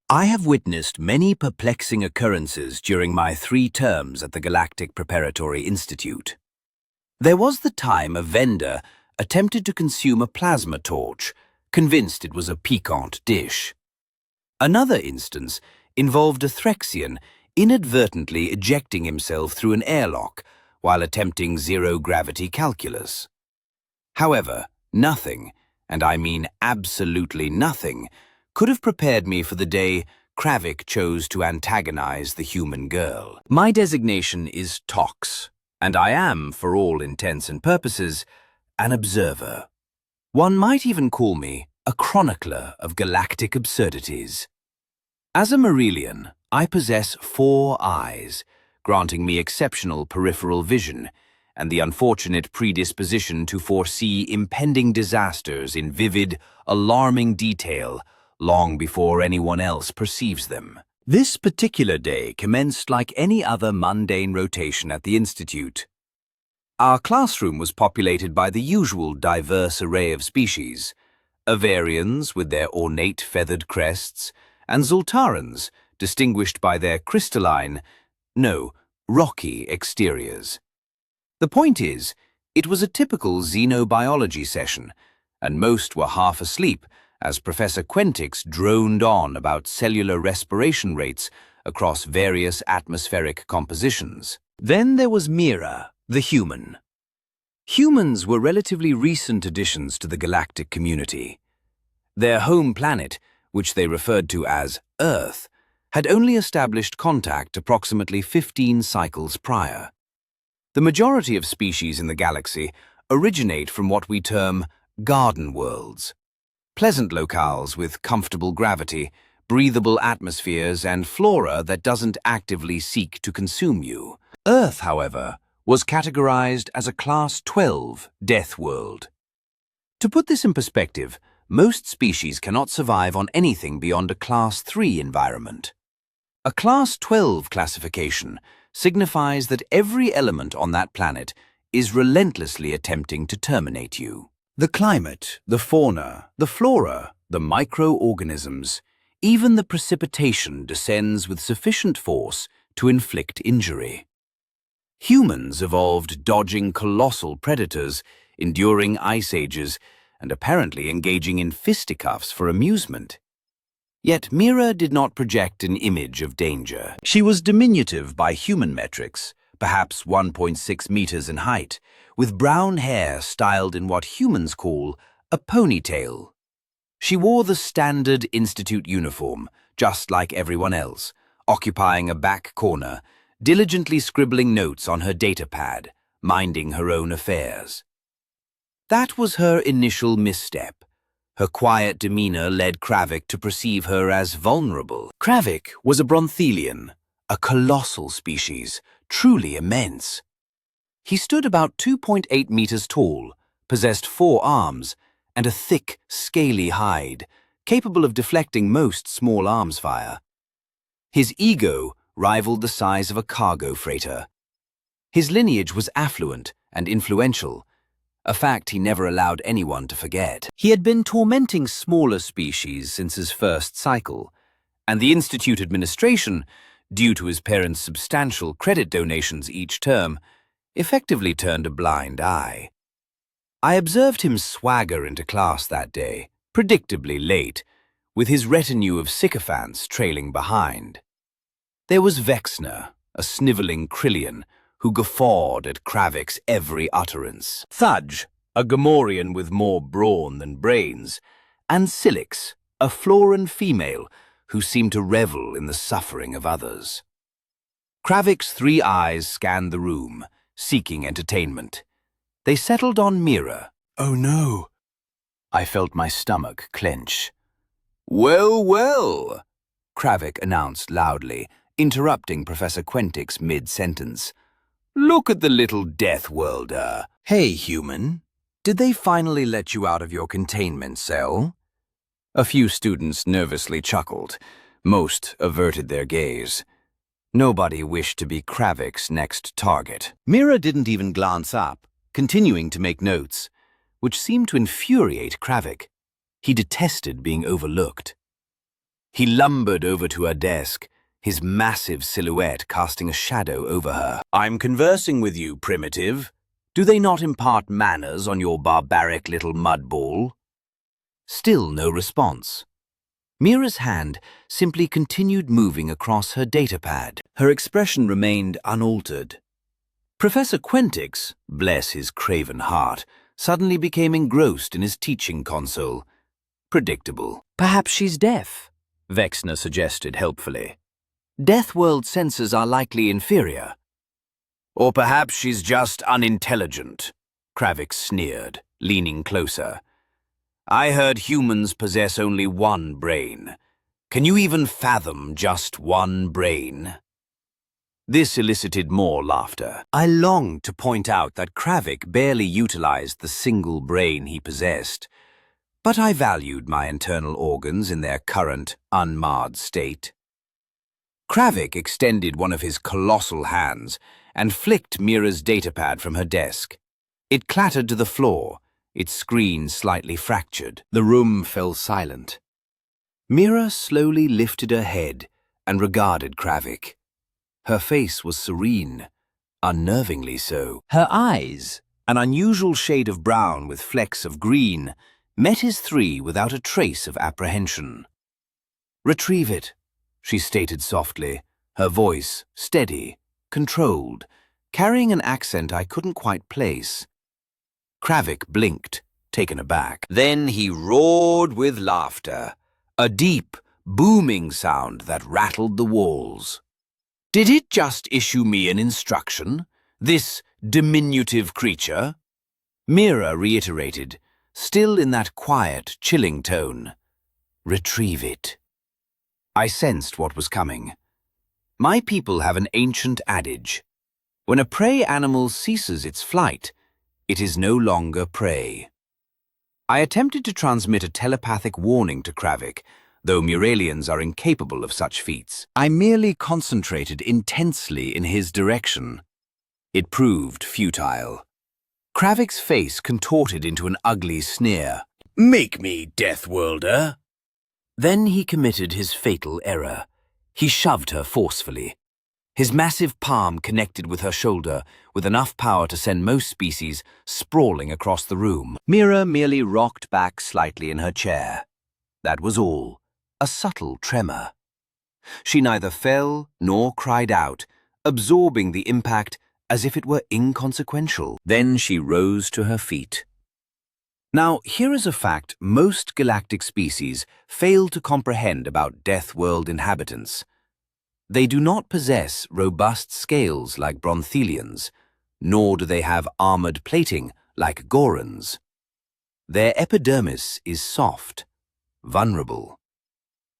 I have witnessed many perplexing occurrences during my 3 terms at the Galactic Preparatory Institute. There was the time a vendor attempted to consume a plasma torch, convinced it was a piquant dish. Another instance involved a Threxian inadvertently ejecting himself through an airlock while attempting zero-gravity calculus. However, nothing, and I mean absolutely nothing, could have prepared me for the day Kravik chose to antagonize the human girl. My designation is Tox, and I am, for all intents and purposes, an observer. One might even call me a chronicler of galactic absurdities. As a Marelian, I possess 4 eyes, granting me exceptional peripheral vision and the unfortunate predisposition to foresee impending disasters in vivid, alarming detail long before anyone else perceives them. This particular day commenced like any other mundane rotation at the Institute. Our classroom was populated by the usual diverse array of species, Avarians with their ornate feathered crests, and Zultarans, distinguished by their rocky exteriors. The point is, it was a typical xenobiology session, and most were half asleep as Professor Quentix droned on about cellular respiration rates across various atmospheric compositions. Then there was Mira, the human. Humans were relatively recent additions to the galactic community. Their home planet, which they referred to as Earth, had only established contact approximately 15 cycles prior. The majority of species in the galaxy originate from what we term garden worlds. Pleasant locales with comfortable gravity, breathable atmospheres, and flora that doesn't actively seek to consume you. Earth, however, was categorized as a Class 12 Deathworld. To put this in perspective, most species cannot survive on anything beyond a Class 3 environment. A Class 12 classification signifies that every element on that planet is relentlessly attempting to terminate you. The climate, the fauna, the flora, the microorganisms, even the precipitation descends with sufficient force to inflict injury. Humans evolved dodging colossal predators, enduring ice ages, and apparently engaging in fisticuffs for amusement. Yet Mira did not project an image of danger. She was diminutive by human metrics, perhaps 1.6 meters in height, with brown hair styled in what humans call a ponytail. She wore the standard institute uniform, just like everyone else, occupying a back corner, diligently scribbling notes on her datapad, minding her own affairs. That was her initial misstep. Her quiet demeanor led Kravik to perceive her as vulnerable. Kravik was a Bronthelian, a colossal species, truly immense. He stood about 2.8 meters tall, possessed 4 arms, and a thick, scaly hide, capable of deflecting most small arms fire. His ego rivaled the size of a cargo freighter. His lineage was affluent and influential, a fact he never allowed anyone to forget. He had been tormenting smaller species since his first cycle, and the Institute administration, due to his parents' substantial credit donations each term, effectively turned a blind eye. I observed him swagger into class that day, predictably late, with his retinue of sycophants trailing behind. There was Vexner, a sniveling Krillian, who guffawed at Kravik's every utterance. Thudge, a Gamorrean with more brawn than brains, and Silix, a Floran female who seemed to revel in the suffering of others. Kravik's 3 eyes scanned the room, seeking entertainment. They settled on Mira. Oh no! I felt my stomach clench. Well, well, Kravik announced loudly, interrupting Professor Quentix mid-sentence. Look at the little Deathworlder. Hey, human, did they finally let you out of your containment cell? A few students nervously chuckled. Most averted their gaze. Nobody wished to be Kravik's next target. Mira didn't even glance up, continuing to make notes, which seemed to infuriate Kravik. He detested being overlooked. He lumbered over to her desk, his massive silhouette casting a shadow over her. "I'm conversing with you, primitive. Do they not impart manners on your barbaric little mudball?" Still no response. Mira's hand simply continued moving across her datapad. Her expression remained unaltered. Professor Quentix, bless his craven heart, suddenly became engrossed in his teaching console. Predictable. "Perhaps she's deaf," Vexner suggested helpfully. "Deathworld sensors are likely inferior." "Or perhaps she's just unintelligent," Kravik sneered, leaning closer. "I heard humans possess only one brain. Can you even fathom just one brain?" This elicited more laughter. I longed to point out that Kravik barely utilized the single brain he possessed, but I valued my internal organs in their current, unmarred state. Kravik extended one of his colossal hands and flicked Mira's datapad from her desk. It clattered to the floor, its screen slightly fractured. The room fell silent. Mira slowly lifted her head and regarded Kravik. Her face was serene, unnervingly so. Her eyes, an unusual shade of brown with flecks of green, met his three without a trace of apprehension. "Retrieve it," she stated softly, her voice steady, controlled, carrying an accent I couldn't quite place. Kravik blinked, taken aback. Then he roared with laughter, a deep, booming sound that rattled the walls. "Did it just issue me an instruction, this diminutive creature?" Mira reiterated, still in that quiet, chilling tone. "Retrieve it." I sensed what was coming. My people have an ancient adage. When a prey animal ceases its flight, it is no longer prey. I attempted to transmit a telepathic warning to Kravik, though Muralians are incapable of such feats. I merely concentrated intensely in his direction. It proved futile. Kravik's face contorted into an ugly sneer. "Make me, Deathworlder." Then he committed his fatal error. He shoved her forcefully. His massive palm connected with her shoulder with enough power to send most species sprawling across the room. Mira merely rocked back slightly in her chair. That was all. A subtle tremor. She neither fell nor cried out, absorbing the impact as if it were inconsequential. Then she rose to her feet. Now, here is a fact most galactic species fail to comprehend about Deathworld inhabitants. They do not possess robust scales like Bronthelians, nor do they have armored plating like Gorons. Their epidermis is soft, vulnerable.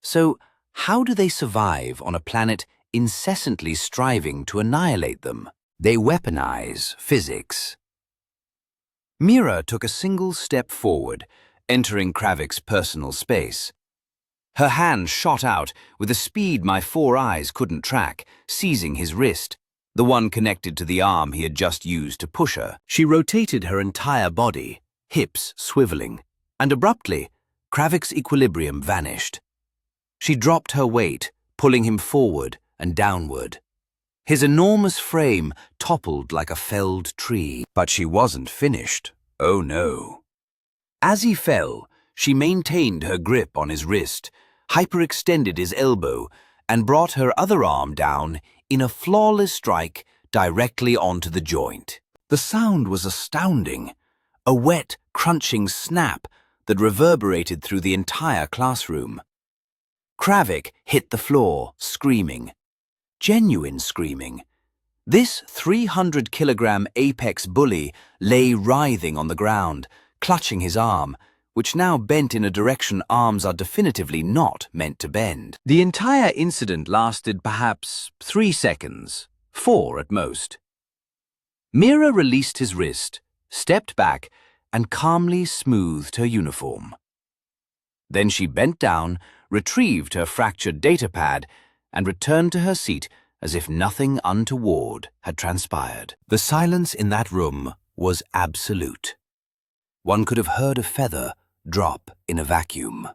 So, how do they survive on a planet incessantly striving to annihilate them? They weaponize physics. Mira took a single step forward, entering Kravik's personal space. Her hand shot out with a speed my 4 eyes couldn't track, seizing his wrist, the one connected to the arm he had just used to push her. She rotated her entire body, hips swiveling, and abruptly, Kravik's equilibrium vanished. She dropped her weight, pulling him forward and downward. His enormous frame toppled like a felled tree. But she wasn't finished. Oh no. As he fell, she maintained her grip on his wrist, hyperextended his elbow, and brought her other arm down in a flawless strike directly onto the joint. The sound was astounding, a wet, crunching snap that reverberated through the entire classroom. Kravik hit the floor, screaming. Genuine screaming. This 300-kilogram apex bully lay writhing on the ground, clutching his arm, which now bent in a direction arms are definitively not meant to bend. The entire incident lasted perhaps 3 seconds, 4 at most. Mira released his wrist, stepped back, and calmly smoothed her uniform. Then she bent down, retrieved her fractured datapad, and returned to her seat as if nothing untoward had transpired. The silence in that room was absolute. One could have heard a feather drop in a vacuum.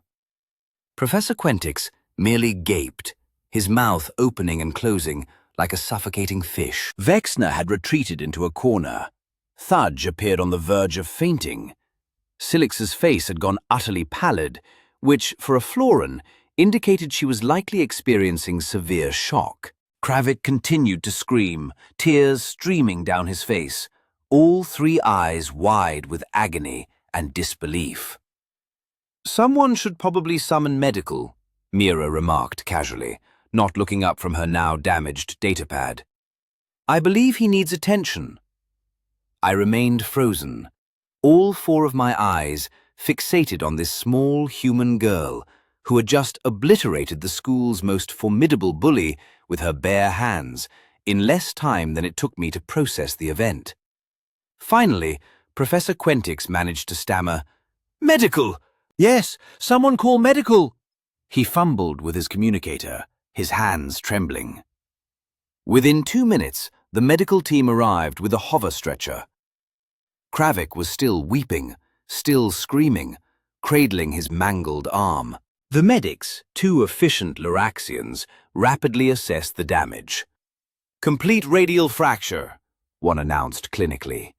Professor Quentix merely gaped, his mouth opening and closing like a suffocating fish. Vexner had retreated into a corner. Thudge appeared on the verge of fainting. Silix's face had gone utterly pallid, which, for a Floran, indicated she was likely experiencing severe shock. Kravik continued to scream, tears streaming down his face, all three eyes wide with agony and disbelief. "Someone should probably summon medical," Mira remarked casually, not looking up from her now damaged datapad. "I believe he needs attention." I remained frozen, all four of my eyes fixated on this small human girl who had just obliterated the school's most formidable bully with her bare hands in less time than it took me to process the event. Finally, Professor Quentix managed to stammer, "Medical! Yes, someone call medical!" He fumbled with his communicator, his hands trembling. Within 2 minutes, the medical team arrived with a hover stretcher. Kravik was still weeping, still screaming, cradling his mangled arm. The medics, two efficient Loraxians, rapidly assessed the damage. "Complete radial fracture," one announced clinically.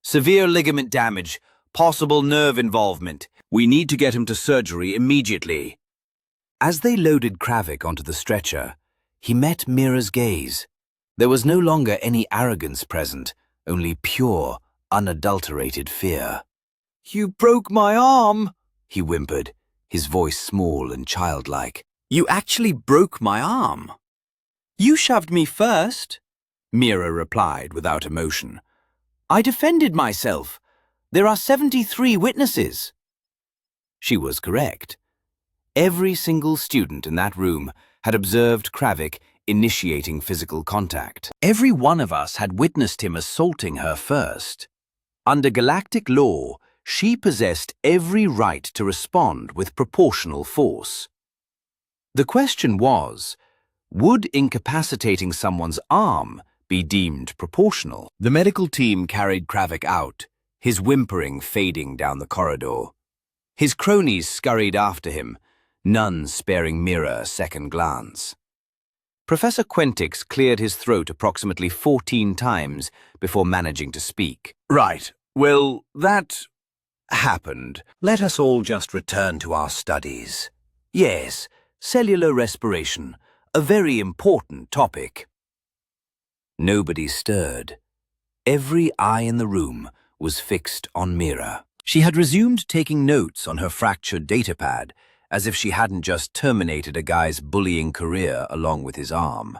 "Severe ligament damage, possible nerve involvement. We need to get him to surgery immediately." As they loaded Kravik onto the stretcher, he met Mira's gaze. There was no longer any arrogance present, only pure, unadulterated fear. "You broke my arm," he whimpered, his voice small and childlike. "You actually broke my arm?" "You shoved me first," Mira replied without emotion. "I defended myself. There are 73 witnesses." She was correct. Every single student in that room had observed Kravik initiating physical contact. Every one of us had witnessed him assaulting her first. Under galactic law, she possessed every right to respond with proportional force. The question was, would incapacitating someone's arm be deemed proportional? The medical team carried Kravik out, his whimpering fading down the corridor. His cronies scurried after him, none sparing Mira a second glance. Professor Quentix cleared his throat approximately 14 times before managing to speak. "Right, well, that happened. Let us all just return to our studies. Yes, cellular respiration, a very important topic." Nobody stirred. Every eye in the room was fixed on Mira. She had resumed taking notes on her fractured datapad, as if she hadn't just terminated a guy's bullying career along with his arm.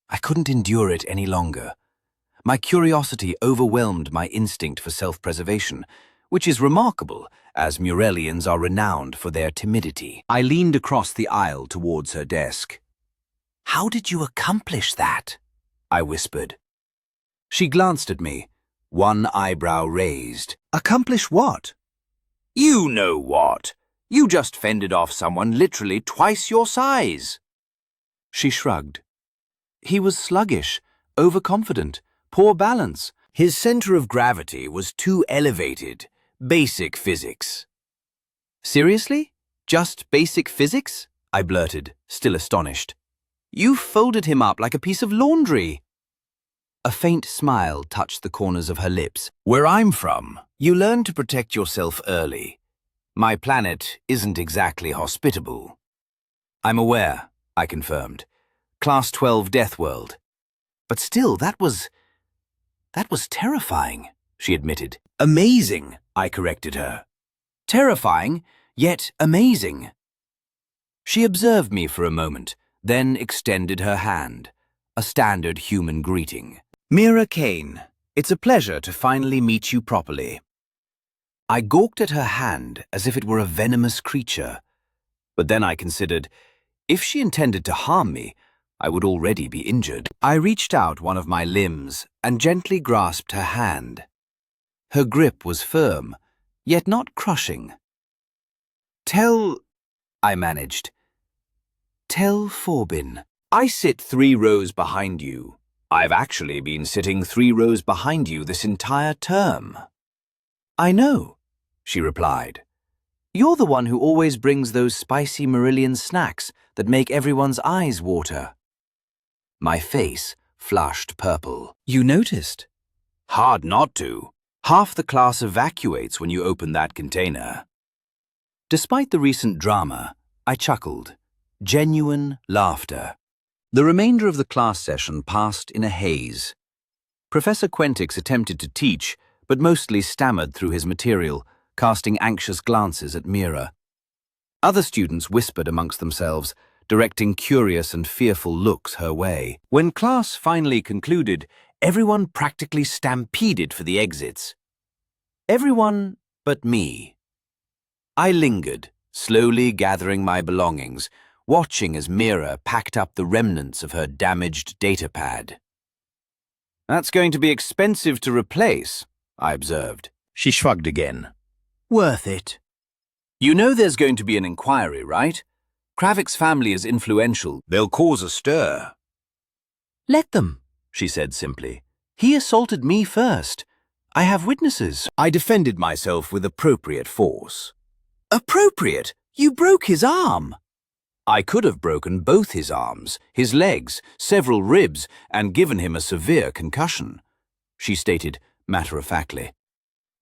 I couldn't endure it any longer. My curiosity overwhelmed my instinct for self-preservation, which is remarkable, as Murelians are renowned for their timidity. I leaned across the aisle towards her desk. "How did you accomplish that?" I whispered. She glanced at me, one eyebrow raised. "Accomplish what?" "You know what. You just fended off someone literally twice your size." She shrugged. "He was sluggish, overconfident, poor balance. His center of gravity was too elevated. Basic physics." "Seriously? Just basic physics?" I blurted, still astonished. "You folded him up like a piece of laundry." A faint smile touched the corners of her lips. "Where I'm from, you learn to protect yourself early. My planet isn't exactly hospitable." "I'm aware," I confirmed. "Class 12 Deathworld." "But still, that was terrifying," she admitted. "Amazing," I corrected her. "Terrifying, yet amazing." She observed me for a moment, then extended her hand, a standard human greeting. "Mira Kane, it's a pleasure to finally meet you properly." I gawked at her hand as if it were a venomous creature. But then I considered, if she intended to harm me, I would already be injured. I reached out one of my limbs and gently grasped her hand. Her grip was firm, yet not crushing. I managed. "Tell Forbin, I sit 3 rows behind you. I've actually been sitting 3 rows behind you this entire term." "I know," she replied. You're the one who always brings those spicy Marillion snacks that make everyone's eyes water. My face flushed purple. You noticed? Hard not to. Half the class evacuates when you open that container. Despite the recent drama, I chuckled. Genuine laughter. The remainder of the class session passed in a haze. Professor Quentix attempted to teach, but mostly stammered through his material, casting anxious glances at Mira. Other students whispered amongst themselves, directing curious and fearful looks her way. When class finally concluded, everyone practically stampeded for the exits. Everyone but me. I lingered, slowly gathering my belongings, watching as Mira packed up the remnants of her damaged datapad. That's going to be expensive to replace, I observed. She shrugged again. Worth it. You know there's going to be an inquiry, right? Kravik's family is influential. They'll cause a stir. Let them, she said simply. He assaulted me first. I have witnesses. I defended myself with appropriate force. Appropriate? You broke his arm. I could have broken both his arms, his legs, several ribs, and given him a severe concussion, she stated matter-of-factly.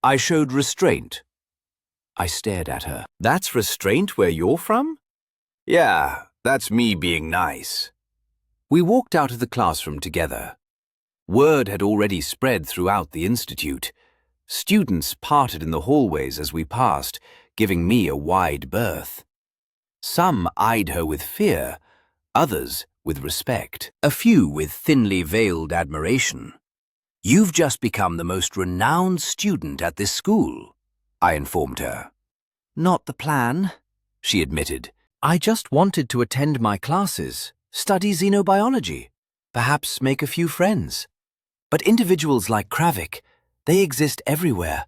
I showed restraint. I stared at her. That's restraint where you're from? Yeah, that's me being nice. We walked out of the classroom together. Word had already spread throughout the institute. Students parted in the hallways as we passed, giving me a wide berth. Some eyed her with fear, others with respect, a few with thinly veiled admiration. You've just become the most renowned student at this school, I informed her. Not the plan, she admitted. I just wanted to attend my classes, study xenobiology, perhaps make a few friends. But individuals like Kravik, they exist everywhere.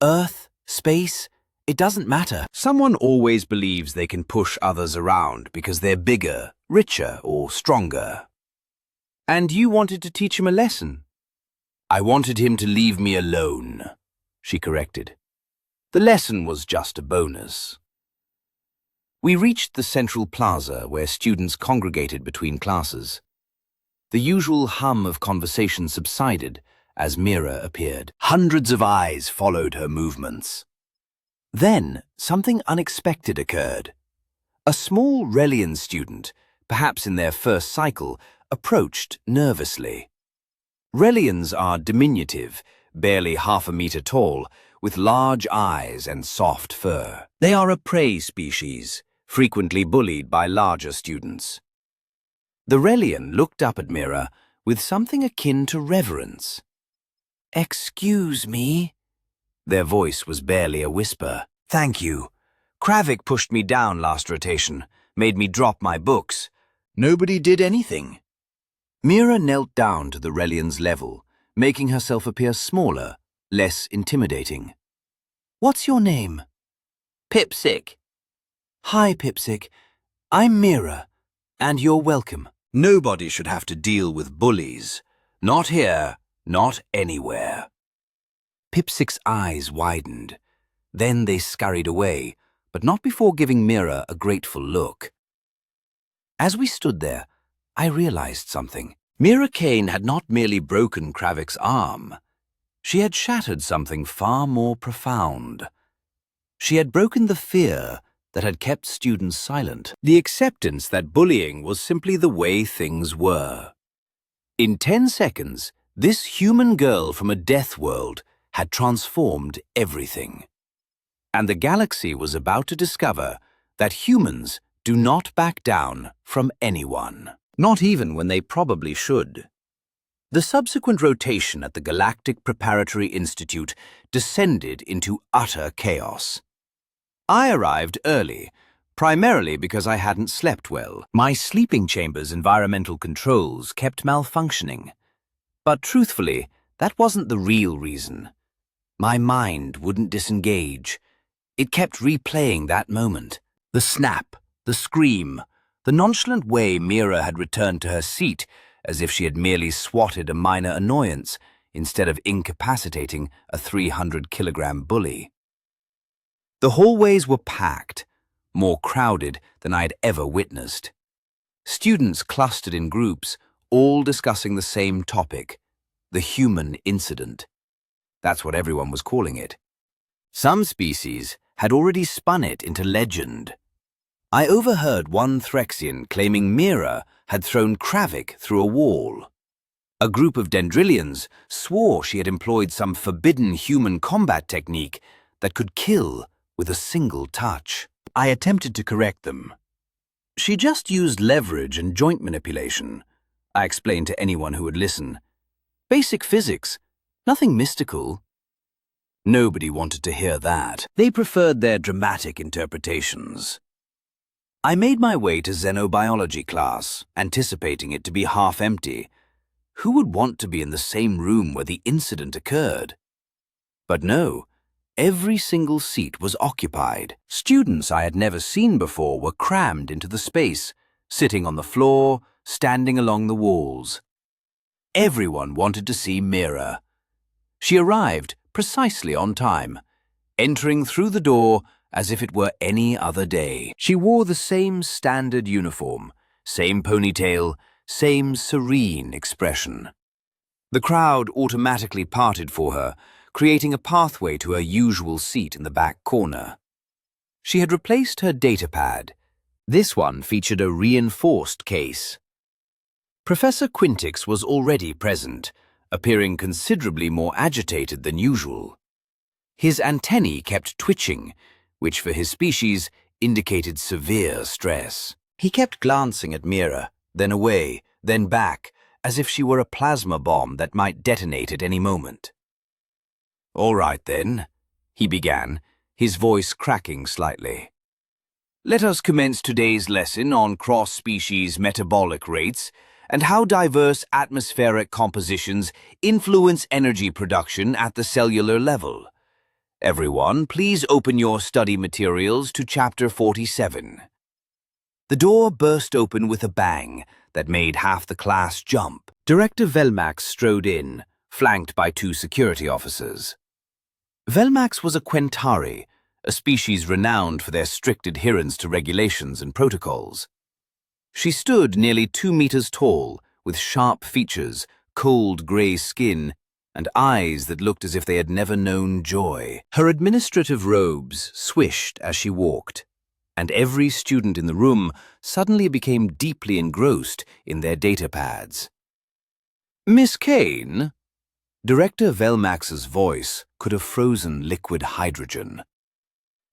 Earth, space, it doesn't matter. Someone always believes they can push others around because they're bigger, richer, or stronger. And you wanted to teach him a lesson? I wanted him to leave me alone, she corrected. The lesson was just a bonus. We reached the central plaza where students congregated between classes. The usual hum of conversation subsided as Mira appeared. Hundreds of eyes followed her movements. Then, something unexpected occurred. A small Relian student, perhaps in their first cycle, approached nervously. Relians are diminutive, barely half a meter tall, with large eyes and soft fur. They are a prey species, frequently bullied by larger students. The Relian looked up at Mira with something akin to reverence. Excuse me? Their voice was barely a whisper. Thank you. Kravik pushed me down last rotation, made me drop my books. Nobody did anything. Mira knelt down to the Relian's level, making herself appear smaller, less intimidating. What's your name? Pipsik. Hi, Pipsik. I'm Mira, and you're welcome. Nobody should have to deal with bullies. Not here, not anywhere. Pipsik's eyes widened. Then they scurried away, but not before giving Mira a grateful look. As we stood there, I realized something. Mira Kane had not merely broken Kravik's arm. She had shattered something far more profound. She had broken the fear that had kept students silent, the acceptance that bullying was simply the way things were. In 10 seconds, this human girl from a Deathworld had transformed everything. And the galaxy was about to discover that humans do not back down from anyone, not even when they probably should. The subsequent rotation at the Galactic Preparatory Institute descended into utter chaos. I arrived early, primarily because I hadn't slept well. My sleeping chamber's environmental controls kept malfunctioning. But truthfully, that wasn't the real reason. My mind wouldn't disengage. It kept replaying that moment. The snap, the scream, the nonchalant way Mira had returned to her seat as if she had merely swatted a minor annoyance instead of incapacitating a 300-kilogram bully. The hallways were packed, more crowded than I had ever witnessed. Students clustered in groups, all discussing the same topic, the human incident. That's what everyone was calling it. Some species had already spun it into legend. I overheard one Threxian claiming Mira had thrown Kravik through a wall. A group of Dendrillians swore she had employed some forbidden human combat technique that could kill with a single touch. I attempted to correct them. She just used leverage and joint manipulation, I explained to anyone who would listen. Basic physics, nothing mystical. Nobody wanted to hear that. They preferred their dramatic interpretations. I made my way to xenobiology class, anticipating it to be half empty. Who would want to be in the same room where the incident occurred? But no, every single seat was occupied. Students I had never seen before were crammed into the space, sitting on the floor, standing along the walls. Everyone wanted to see Mira. She arrived precisely on time, entering through the door as if it were any other day. She wore the same standard uniform, same ponytail, same serene expression. The crowd automatically parted for her, creating a pathway to her usual seat in the back corner. She had replaced her datapad. This one featured a reinforced case. Professor Quintix was already present, appearing considerably more agitated than usual. His antennae kept twitching, which for his species indicated severe stress. He kept glancing at Mira, then away, then back, as if she were a plasma bomb that might detonate at any moment. "All right then," he began, his voice cracking slightly. "Let us commence today's lesson on cross-species metabolic rates and how diverse atmospheric compositions influence energy production at the cellular level. Everyone, please open your study materials to Chapter 47. The door burst open with a bang that made half the class jump. Director Velmax strode in, flanked by 2 security officers. Velmax was a Quentari, a species renowned for their strict adherence to regulations and protocols. She stood nearly 2 meters tall, with sharp features, cold grey skin, and eyes that looked as if they had never known joy. Her administrative robes swished as she walked, and every student in the room suddenly became deeply engrossed in their datapads. "Miss Kane?" Director Velmax's voice could have frozen liquid hydrogen.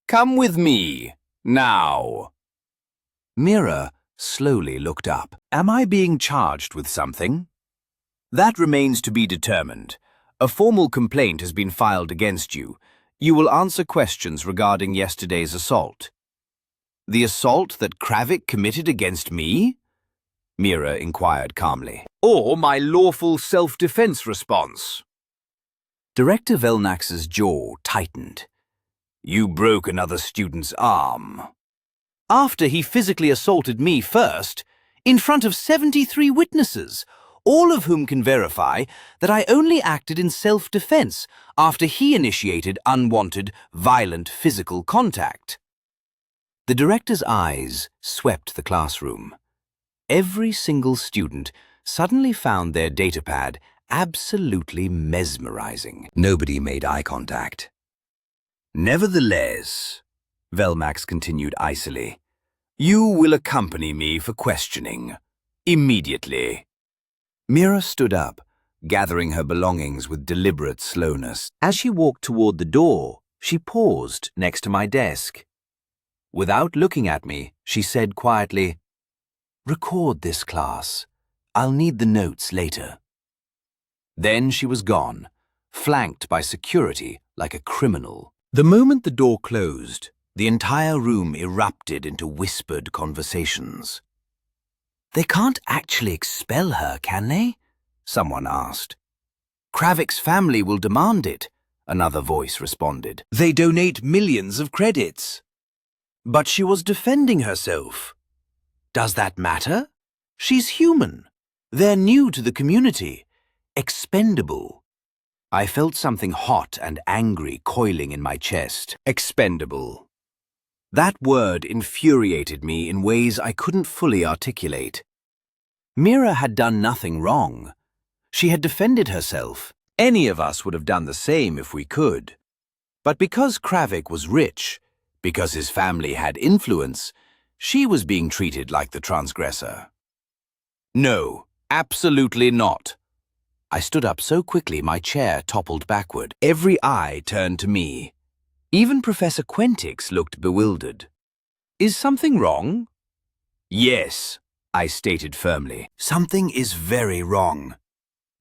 "Come with me, now." Mira slowly looked up. "Am I being charged with something?" "That remains to be determined. A formal complaint has been filed against you. You will answer questions regarding yesterday's assault." "The assault that Kravik committed against me?" Mira inquired calmly. "Or my lawful self-defense response?" Director Velmax's jaw tightened. "You broke another student's arm." "After he physically assaulted me first, in front of 73 witnesses, all of whom can verify that I only acted in self-defense after he initiated unwanted, violent physical contact." The director's eyes swept the classroom. Every single student suddenly found their datapad absolutely mesmerizing. Nobody made eye contact. "Nevertheless," Velmax continued icily, "you will accompany me for questioning. Immediately." Mira stood up, gathering her belongings with deliberate slowness. As she walked toward the door, she paused next to my desk. Without looking at me, she said quietly, "Record this, class. I'll need the notes later." Then she was gone, flanked by security like a criminal. The moment the door closed, the entire room erupted into whispered conversations. "They can't actually expel her, can they?" someone asked. "Kravik's family will demand it," another voice responded. "They donate millions of credits." "But she was defending herself." "Does that matter? She's human. They're new to the community. Expendable." I felt something hot and angry coiling in my chest. Expendable. That word infuriated me in ways I couldn't fully articulate. Mira had done nothing wrong. She had defended herself. Any of us would have done the same if we could. But because Kravik was rich, because his family had influence, she was being treated like the transgressor. No, absolutely not. I stood up so quickly my chair toppled backward. Every eye turned to me. Even Professor Quentix looked bewildered. Is something wrong? Yes, I stated firmly. Something is very wrong.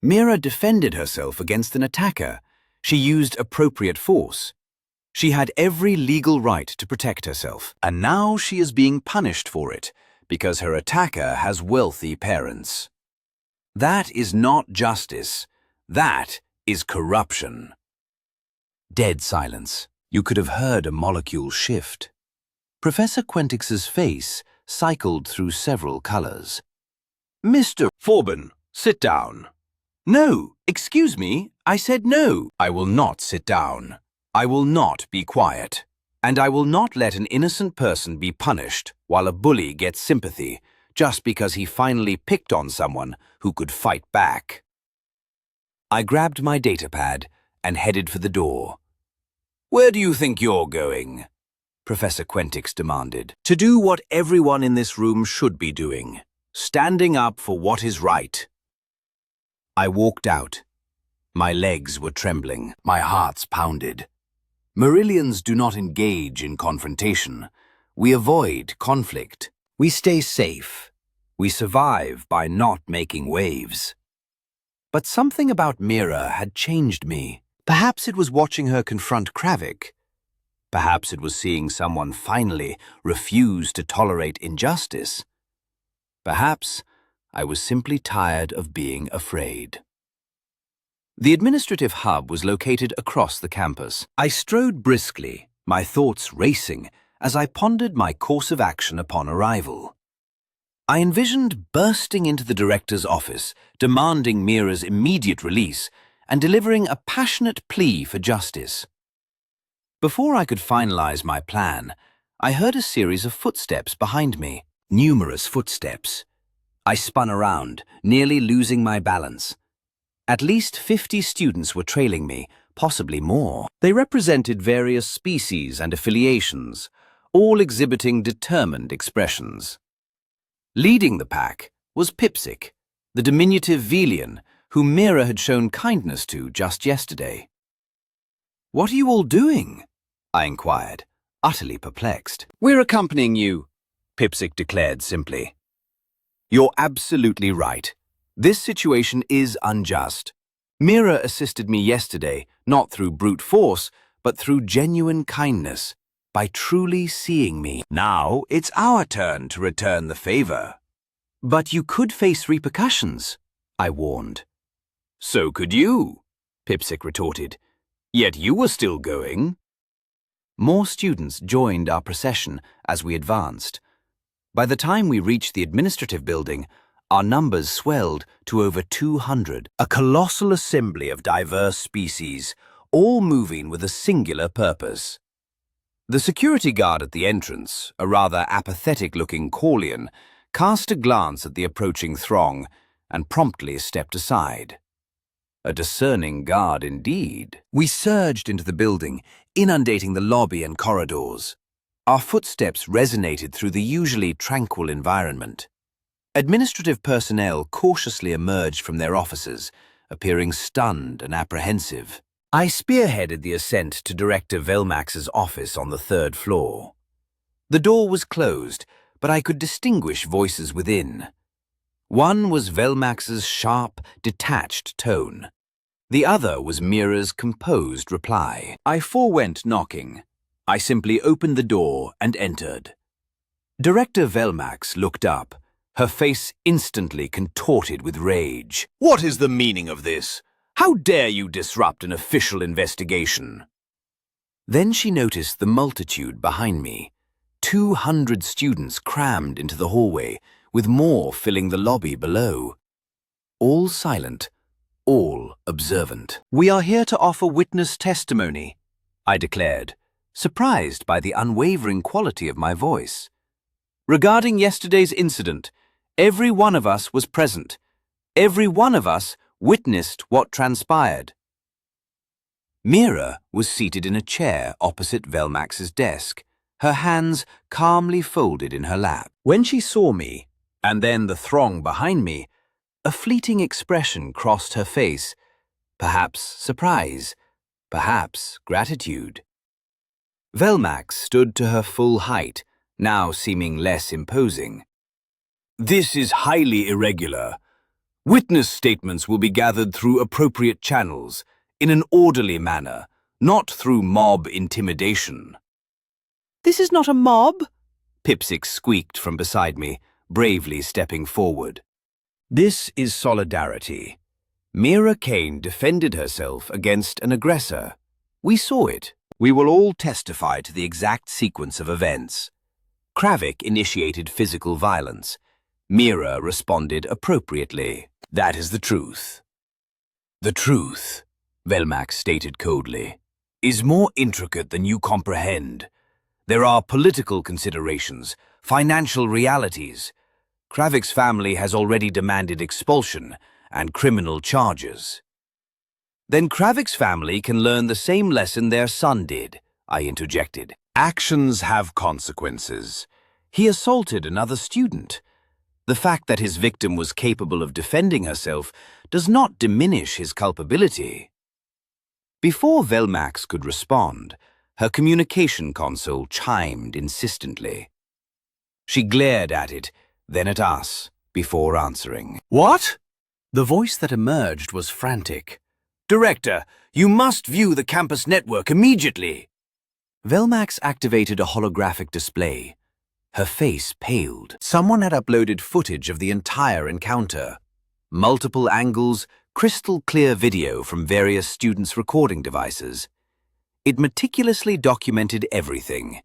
Mira defended herself against an attacker. She used appropriate force. She had every legal right to protect herself, and now she is being punished for it because her attacker has wealthy parents. That is not justice. That is corruption. Dead silence. You could have heard a molecule shift. Professor Quentix's face cycled through several colors. Mr. Forbin, sit down. No, excuse me, I said no. I will not sit down. I will not be quiet. And I will not let an innocent person be punished while a bully gets sympathy just because he finally picked on someone who could fight back. I grabbed my datapad and headed for the door. Where do you think you're going? Professor Quentix demanded. To do what everyone in this room should be doing, standing up for what is right. I walked out. My legs were trembling, my hearts pounded. Marillions do not engage in confrontation. We avoid conflict. We stay safe. We survive by not making waves. But something about Mira had changed me. Perhaps it was watching her confront Kravik. Perhaps it was seeing someone finally refuse to tolerate injustice. Perhaps I was simply tired of being afraid. The administrative hub was located across the campus. I strode briskly, my thoughts racing, as I pondered my course of action upon arrival. I envisioned bursting into the director's office, demanding Mira's immediate release, and delivering a passionate plea for justice. Before I could finalize my plan, I heard a series of footsteps behind me. Numerous footsteps. I spun around, nearly losing my balance. At least 50 students were trailing me, possibly more. They represented various species and affiliations, all exhibiting determined expressions. Leading the pack was Pipsik, the diminutive Velian, whom Mira had shown kindness to just yesterday. What are you all doing? I inquired, utterly perplexed. We're accompanying you, Pipsik declared simply. You're absolutely right. This situation is unjust. Mira assisted me yesterday, not through brute force, but through genuine kindness, by truly seeing me. Now it's our turn to return the favor. But you could face repercussions, I warned. So could you, Pipsik retorted. Yet you were still going. More students joined our procession as we advanced. By the time we reached the administrative building, our numbers swelled to over 200, a colossal assembly of diverse species, all moving with a singular purpose. The security guard at the entrance, a rather apathetic-looking Corlean, cast a glance at the approaching throng and promptly stepped aside. A discerning guard indeed. We surged into the building, inundating the lobby and corridors. Our footsteps resonated through the usually tranquil environment. Administrative personnel cautiously emerged from their offices, appearing stunned and apprehensive. I spearheaded the ascent to Director Velmax's office on the 3rd floor. The door was closed, but I could distinguish voices within. One was Velmax's sharp, detached tone. The other was Mira's composed reply. I forewent knocking. I simply opened the door and entered. Director Velmax looked up, her face instantly contorted with rage. What is the meaning of this? How dare you disrupt an official investigation? Then she noticed the multitude behind me. 200 students crammed into the hallway, with more filling the lobby below. All silent, all observant. "We are here to offer witness testimony," I declared, surprised by the unwavering quality of my voice. "Regarding yesterday's incident, every one of us was present. Every one of us witnessed what transpired." Mira was seated in a chair opposite Velmax's desk, her hands calmly folded in her lap. When she saw me, and then the throng behind me, a fleeting expression crossed her face, perhaps surprise, perhaps gratitude. Velmax stood to her full height, now seeming less imposing. "This is highly irregular. Witness statements will be gathered through appropriate channels, in an orderly manner, not through mob intimidation." "This is not a mob," Pipsix squeaked from beside me, bravely stepping forward. "This is solidarity. Mira Kane defended herself against an aggressor. We saw it. We will all testify to the exact sequence of events. Kravik initiated physical violence. Mira responded appropriately. That is the truth." "The truth," Velmax stated coldly, "is more intricate than you comprehend. There are political considerations, financial realities. Kravik's family has already demanded expulsion and criminal charges." "Then Kravik's family can learn the same lesson their son did," I interjected. "Actions have consequences. He assaulted another student. The fact that his victim was capable of defending herself does not diminish his culpability." Before Velmax could respond, her communication console chimed insistently. She glared at it, then at us, before answering. "What?" The voice that emerged was frantic. "Director, you must view the campus network immediately." Velmax activated a holographic display. Her face paled. Someone had uploaded footage of the entire encounter. Multiple angles, crystal-clear video from various students' recording devices. It meticulously documented everything.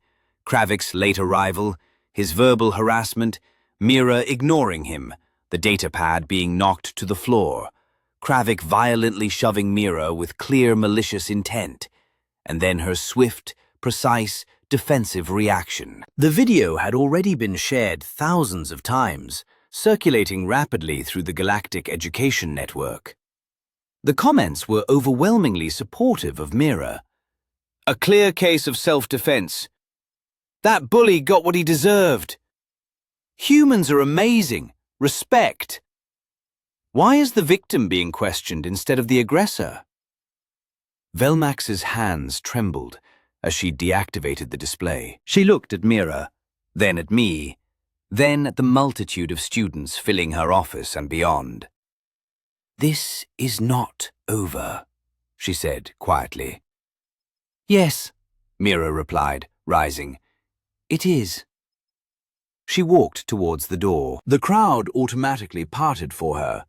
Kravik's late arrival, his verbal harassment, Mira ignoring him, the datapad being knocked to the floor, Kravik violently shoving Mira with clear malicious intent, and then her swift, precise, defensive reaction. The video had already been shared thousands of times, circulating rapidly through the Galactic Education Network. The comments were overwhelmingly supportive of Mira. "A clear case of self-defense. That bully got what he deserved. Humans are amazing. Respect. Why is the victim being questioned instead of the aggressor?" Velmax's hands trembled as she deactivated the display. She looked at Mira, then at me, then at the multitude of students filling her office and beyond. "This is not over," she said quietly. "Yes," Mira replied, rising. "It is." She walked towards the door. The crowd automatically parted for her.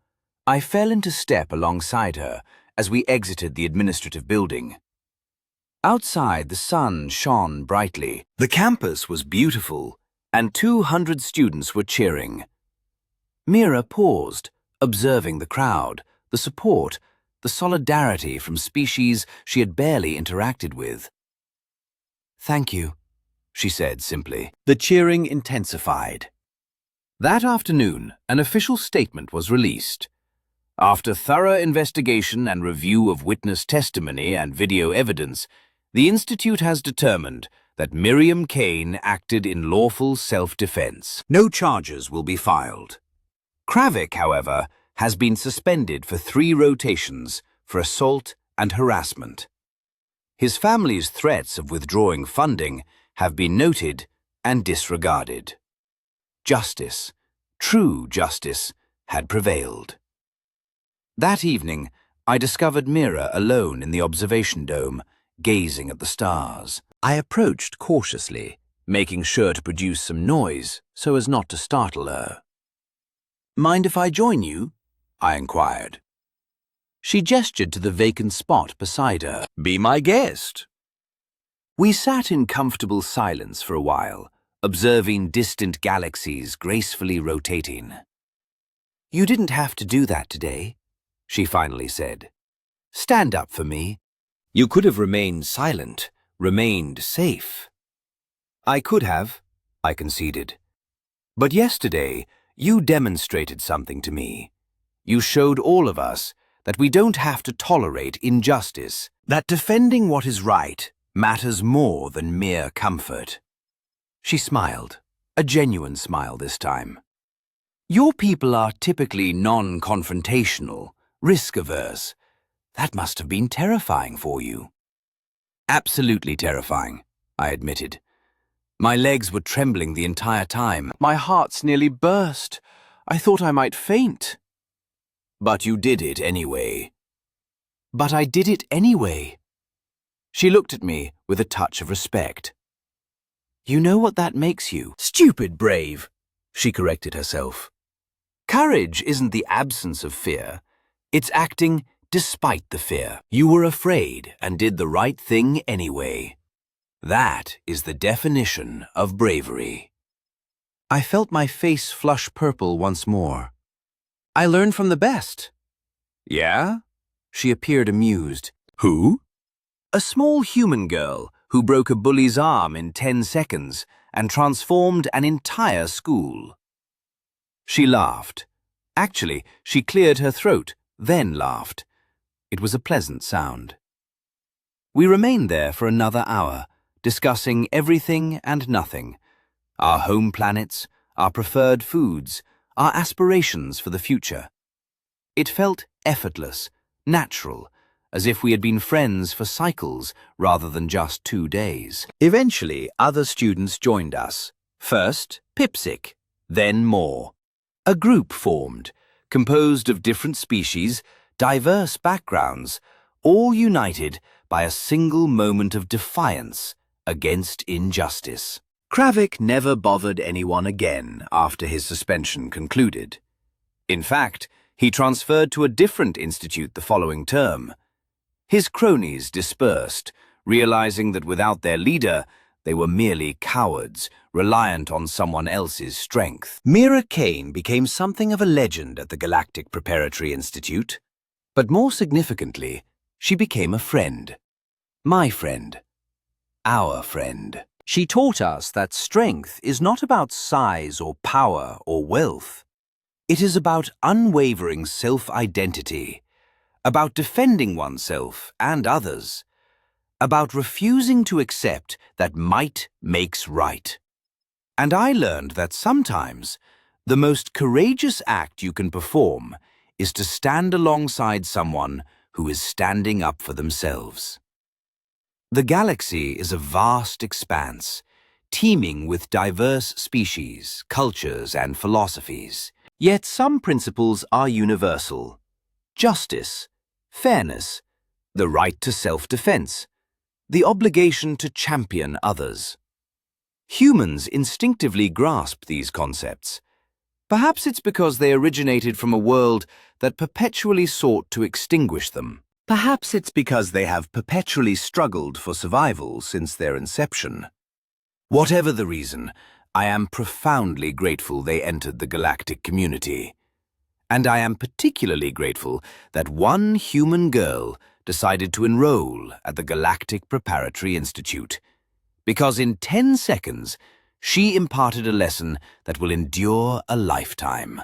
I fell into step alongside her as we exited the administrative building. Outside, the sun shone brightly. The campus was beautiful, and 200 students were cheering. Mira paused, observing the crowd, the support, the solidarity from species she had barely interacted with. "Thank you," she said simply. The cheering intensified. That afternoon, an official statement was released. After thorough investigation and review of witness testimony and video evidence, the Institute has determined that Mira Kane acted in lawful self-defense. No charges will be filed. Kravik, however, has been suspended for 3 rotations for assault and harassment. His family's threats of withdrawing funding have been noted and disregarded. Justice, true justice, had prevailed. That evening, I discovered Mira alone in the observation dome, gazing at the stars. I approached cautiously, making sure to produce some noise so as not to startle her. "Mind if I join you?" I inquired. She gestured to the vacant spot beside her. "Be my guest." We sat in comfortable silence for a while, observing distant galaxies gracefully rotating. "You didn't have to do that today," she finally said. "Stand up for me. You could have remained silent, remained safe." "I could have," I conceded. "But yesterday, you demonstrated something to me. You showed all of us that we don't have to tolerate injustice, that defending what is right matters more than mere comfort." She smiled, a genuine smile this time. "Your people are typically non-confrontational, risk-averse. That must have been terrifying for you." "Absolutely terrifying," I admitted. My legs were trembling the entire time. My heart's nearly burst. I thought I might faint. "But you did it anyway." "But I did it anyway." She looked at me with a touch of respect. "You know what that makes you?" "Stupid brave," she corrected herself. "Courage isn't the absence of fear. It's acting despite the fear. You were afraid and did the right thing anyway. That is the definition of bravery." I felt my face flush purple once more. "I learned from the best." "Yeah?" She appeared amused. "Who?" "A small human girl who broke a bully's arm in 10 seconds and transformed an entire school." She laughed. Actually, she cleared her throat, then laughed. It was a pleasant sound. We remained there for another hour, discussing everything and nothing. Our home planets, our preferred foods, our aspirations for the future. It felt effortless, natural, as if we had been friends for cycles rather than just 2 days. Eventually, other students joined us. First, Pipsic, then more. A group formed, composed of different species, diverse backgrounds, all united by a single moment of defiance against injustice. Kravik never bothered anyone again after his suspension concluded. In fact, he transferred to a different institute the following term. His cronies dispersed, realizing that without their leader, they were merely cowards, reliant on someone else's strength. Mira Kane became something of a legend at the Galactic Preparatory Institute. But more significantly, she became a friend. My friend. Our friend. She taught us that strength is not about size or power or wealth. It is about unwavering self-identity, about defending oneself and others, about refusing to accept that might makes right. And I learned that sometimes the most courageous act you can perform is to stand alongside someone who is standing up for themselves. The galaxy is a vast expanse, teeming with diverse species, cultures, and philosophies. Yet some principles are universal. Justice, fairness, the right to self-defense, the obligation to champion others. Humans instinctively grasp these concepts. Perhaps it's because they originated from a world that perpetually sought to extinguish them. Perhaps it's because they have perpetually struggled for survival since their inception. Whatever the reason, I am profoundly grateful they entered the galactic community. And I am particularly grateful that one human girl decided to enroll at the Galactic Preparatory Institute, because in 10 seconds, she imparted a lesson that will endure a lifetime.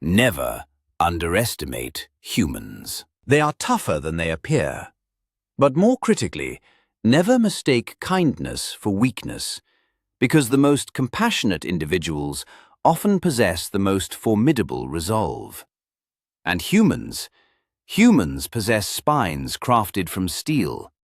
Never underestimate humans. They are tougher than they appear. But more critically, never mistake kindness for weakness, because the most compassionate individuals often possess the most formidable resolve. And humans possess spines crafted from steel,